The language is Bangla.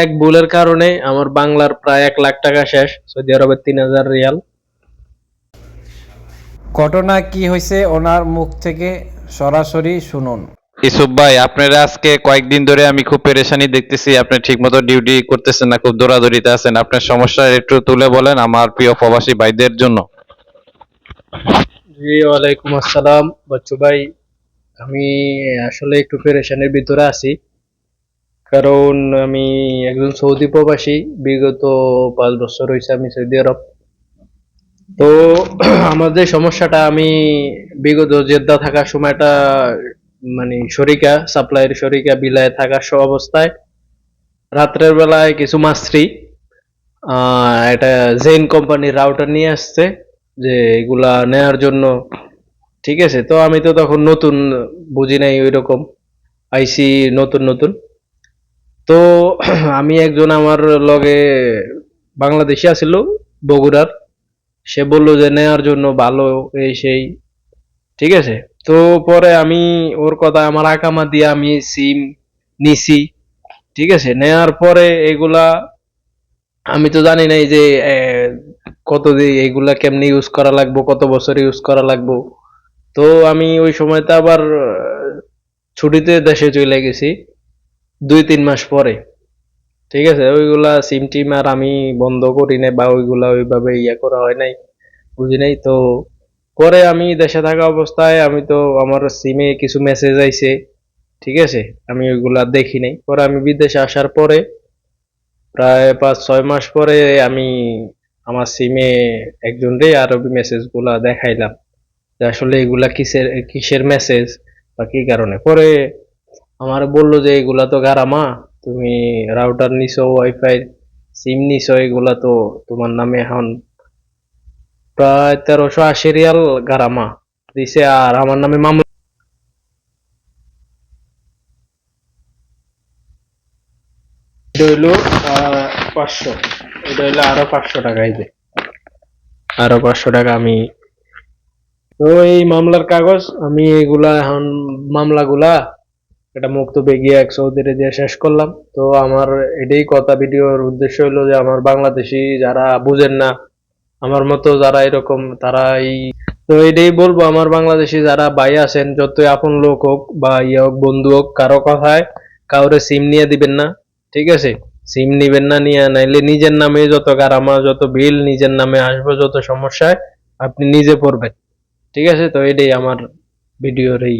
এক ভুলের কারণে আমার বাংলার প্রায় 1 লাখ টাকা শেষ, সৌদি আরবের 3,000 রিয়াল। ঘটনা কি হয়েছে ওনার মুখ থেকে সরাসরি শুনুন। ইসুফ ভাই, আপনারা আজকে কয়েকদিন ধরে আমি খুব পেরেশানি দেখতেছি। আপনি ঠিকমতো ডিউটি করতেছেন না, খুব দৌড়াদৌড়িতে আছেন। আপনার সমস্যা একটু তুলে বলেন আমার প্রিয় প্রবাসী ভাইদের জন্য। জি, ওয়ালাইকুম আসসালাম বাচ্চু ভাই। আমি আসলে একটু পেরেশানির ভিতরে আছি, কারণ আমি একজন সৌদি প্রবাসী। বিগত 5 বছর হয়েছে আমি সৌদি আরব। তো আমার যে সমস্যাটা, আমি বিগত জেদ্দা থাকার সময়টা, মানে শরিকা সাপ্লাইয়ের শরিকা বিলায় থাকার অবস্থায় রাত্রের বেলায় কিছু মাস্ত্রি এটা জেন কোম্পানির রাউটার নিয়ে আসছে, যে এগুলা নেয়ার জন্য। ঠিক আছে, তো আমি তো তখন নতুন, বুঝি নাই ওই রকম, আইসি নতুন নতুন। তো আমি একজন আমার লগে বাংলাদেশি আছিল, বগুড়ার। সে বলল যে নেয়ার জন্য ভালো, এই সেই। ঠিক আছে, তো পরে আমি ওর কথা, আমার আকামা দিয়ে আমি সিম নিছি। ঠিক আছে, নেয়ার পরে এগুলা আমি তো জানি নাই যে কতদিন এগুলা কেমনে ইউজ করা লাগবো, কত বছর ইউজ করা লাগবো। তো আমি ওই সময়তে আবার ছুটিতে দেশে চলে গেছি 2-3 মাস পরে। ঠিক আছে, ওইগুলা সিম টিম আর আমি বন্ধ করি নাই, বা ওইগুলা ওইভাবে ইয়ে করা হয় নাই, বুঝি নাই তো। পরে আমি দেশে থাকা অবস্থায় আমি তো, আমার সিমে কিছু মেসেজ আইছে। ঠিক আছে, আমি ওইগুলা দেখি নাই। পরে আমি বিদেশে আসার পরে প্রায় 5-6 মাস পরে আমি আমার সিমে একজনরে আরবি মেসেজ গুলা দেখাইলাম, যে আসলে এগুলা কিসের কিসের মেসেজ বা কি কারণে। পরে আমার বললো যে এগুলা তো গারামা, তুমি রাউটার নিছো, ওয়াইফাই সিম নিছো, এগুলা তো তোমার নামে এখন প্রায় 1380 রিয়াল গারামা দিছে, আর আমার নামে মামলা হইলো 500। এটা হইলো আরো 500 টাকা, এই যে আরো 500 টাকা আমি। তো এই মামলার কাগজ আমি এগুলা এখন, মামলাগুলা এটা মুক্তবে গিয়ে এক সৌদিরে দিয়ে শেষ করলাম। তো আমার এটাই কথা, ভিডিওর উদ্দেশ্য হলো যে আমার বাংলাদেশি যারা বুঝেন না, আমার মতো যারা এরকম, তারা এই, তো এটাই বলবো, আমার বাংলাদেশি যারা ভাই আছেন, যতই আপন লোক হোক বা ইয়ে হোক, বন্ধু হোক, কারো কথায় কাউরে সিম নিয়ে দিবেন না। ঠিক আছে, সিম নিবেন না, নিয়ে নাইলে নিজের নামে যত গারামা, যত বিল নিজের নামে আসবে, যত সমস্যায় আপনি নিজে পড়বেন। ঠিক আছে, তো এটাই আমার ভিডিওর এই